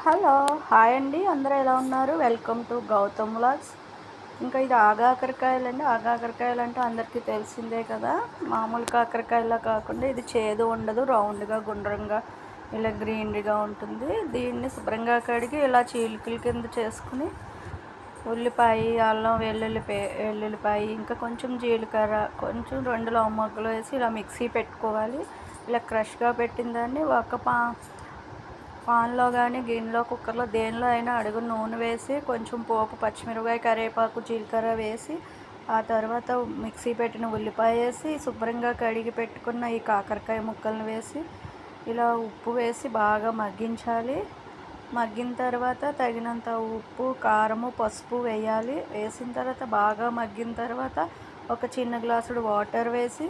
Hello hi అండి, అందరూ ఎలా ఉన్నారు? Welcome to Gautam vlogs. ఇంకా ఇది ఆగాకరకాయలండి. ఆగాకరకాయలు అంటే అందరికీ తెలిసిందే కదా. మామూలు కాకరకాయలా కాకుండా ఇది చేదు ఉండదు, రౌండ్గా గుండ్రంగా ఇలా గ్రీనరీగా ఉంటుంది. దీన్ని శుభ్రంగా కడిగి ఇలా చీలికల కింద చేసుకుని ఉల్లిపాయ, అల్లం, వెల్లుల్లిపాయ, ఇంకా కొంచెం జీలకర్ర, కొంచెం 2 లవంగాలు వేసి ఇలా మిక్సీ పెట్టుకోవాలి. ఇలా క్రష్గా పెట్టిన దాన్ని ఒక పాన్లో కానీ గిన్నెలో, కుక్కర్లో దేనిలో అయినా అడుగు నూనె వేసి కొంచెం పోపు, పచ్చిమిరపకాయ, కరివేపాకు, జీలకర్ర వేసి ఆ తర్వాత మిక్సీ పెట్టిన ఉల్లిపాయ వేసి శుభ్రంగా కడిగి పెట్టుకున్న ఈ కాకరకాయ ముక్కలను వేసి ఇలా ఉప్పు వేసి బాగా మగ్గించాలి. మగ్గిన తర్వాత తగినంత ఉప్పు, కారము, పసుపు వేయాలి. వేసిన తర్వాత బాగా మగ్గిన తర్వాత ఒక చిన్న గ్లాసుడు వాటర్ వేసి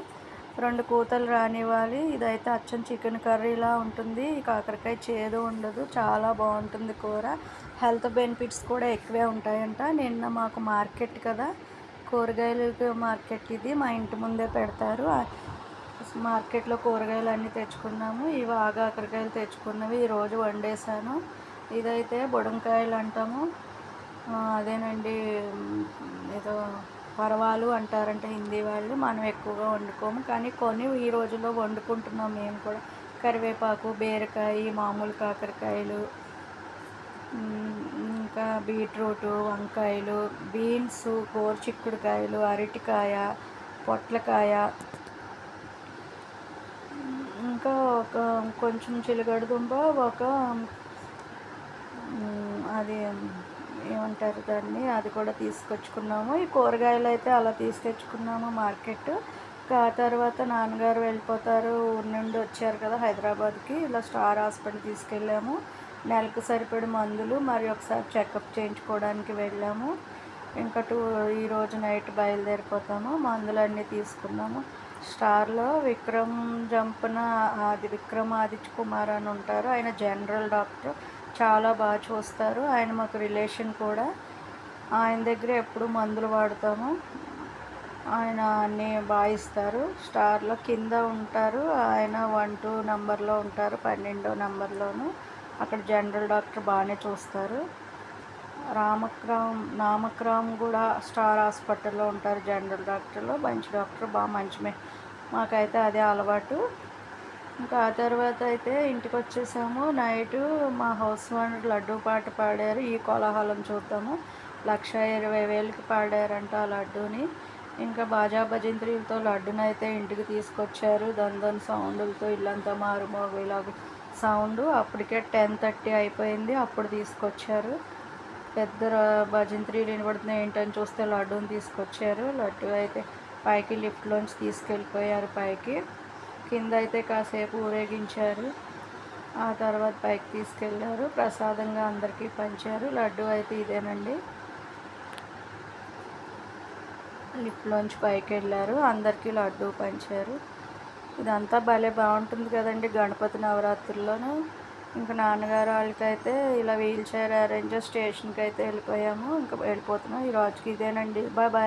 2 కూతలు రానివ్వాలి. ఇదైతే అచ్చం చికెన్ కర్రీలా ఉంటుంది. ఈ కాకరకాయ చేదు ఉండదు, చాలా బాగుంటుంది కూర. హెల్త్ బెనిఫిట్స్ కూడా ఎక్కువే ఉంటాయంట. నిన్న మాకు మార్కెట్ కదా, కూరగాయలు మార్కెట్ ఇది, మా ఇంటి ముందే పెడతారు. మార్కెట్లో కూరగాయలు అన్నీ తెచ్చుకున్నాము. ఇవి ఆగాకరకాయలు తెచ్చుకున్నవి ఈరోజు వండేసాను. ఇదైతే బుడంకాయలు అంటాము, అదేనండి, ఏదో పరవాలు అంటారంట హిందీ వాళ్ళు. మనం ఎక్కువగా వండుకోము, కానీ కొన్ని ఈ రోజుల్లో వండుకుంటున్నాం మేము కూడా. కరివేపాకు, బీరకాయ, మామూలు కాకరకాయలు, ఇంకా బీట్రూటు, వంకాయలు, బీన్స్, గోరుచిక్కుడుకాయలు, అరటికాయ, పొట్లకాయ, ఇంకా ఒక కొంచెం చిలకడదుంప, అది ఏమంటారు దాన్ని, అది కూడా తీసుకొచ్చుకున్నాము. ఈ కూరగాయలు అయితే అలా తెచ్చుకున్నాము మార్కెట్. ఆ తర్వాత నాన్నగారు వెళ్ళిపోతారు, ఊరి నుండి వచ్చారు కదా హైదరాబాద్కి. ఇలా స్టార్ హాస్పిటల్ తీసుకెళ్ళాము. నెలకు సరిపడి మందులు మరి ఒకసారి చెకప్ చేయించుకోవడానికి వెళ్ళాము. ఇంకా ఈరోజు నైట్ బయలుదేరిపోతాము. మందులన్నీ తీసుకున్నాము. స్టార్లో విక్రమాదిత్య కుమార్ అని ఉంటారు. ఆయన జనరల్ డాక్టర్, చాలా బాగా చూస్తారు. ఆయన మాకు రిలేషన్ కూడా. ఆయన దగ్గర ఎప్పుడు మందులు వాడతాము. ఆయన అన్నీ బాగా ఇస్తారు. స్టార్లో కింద ఉంటారు ఆయన, 1-2 నెంబర్లో ఉంటారు, 12వ నెంబర్లోను. అక్కడ జనరల్ డాక్టర్ బాగానే చూస్తారు. నామక్రామ్ కూడా స్టార్ హాస్పిటల్లో ఉంటారు జనరల్ డాక్టర్లో, మంచి డాక్టర్, బాగా మంచి. మాకైతే అదే అలవాటు. ఇంకా ఆ తర్వాత అయితే ఇంటికి వచ్చేసాము. నైటు మా హౌస్ ఓనర్ లడ్డూ పాట పాడారు. ఈ కోలాహలం చూద్దాము. 1,20,000కి పాడారంట ఆ లడ్డూని. ఇంకా బాజా భజంత్రీలతో లడ్డూని అయితే ఇంటికి తీసుకొచ్చారు. దన్ సౌండ్లతో ఇల్లంతా మారుమోగేలాగా సౌండ్. అప్పటికే 10:30 అయిపోయింది, అప్పుడు తీసుకొచ్చారు. పెద్ద భజంత్రీలు వినబడుతున్నాయి ఏంటని చూస్తే లడ్డూని తీసుకొచ్చారు. లడ్డూ అయితే పైకి లిఫ్ట్లోంచి తీసుకెళ్ళిపోయారు పైకి. కింద అయితే కాసేపు ఊరేగించారు. ఆ తర్వాత పైకి తీసుకెళ్ళారు, ప్రసాదంగా అందరికీ పంచారు. లడ్డు అయితే ఇదేనండి. లిఫ్ట్లోంచి పైకి వెళ్ళారు, అందరికీ లడ్డు పంచారు. ఇదంతా భలే బాగుంటుంది కదండి గణపతి నవరాత్రుల్లోనూ. ఇంకా నాన్నగారు వాళ్ళకైతే ఇలా వీల్ చైర్ అరేంజ్ స్టేషన్కి అయితే వెళ్ళిపోయాము. ఇంకా వెళ్ళిపోతున్నాం. ఈ రోజుకి ఇదేనండి. Bye bye.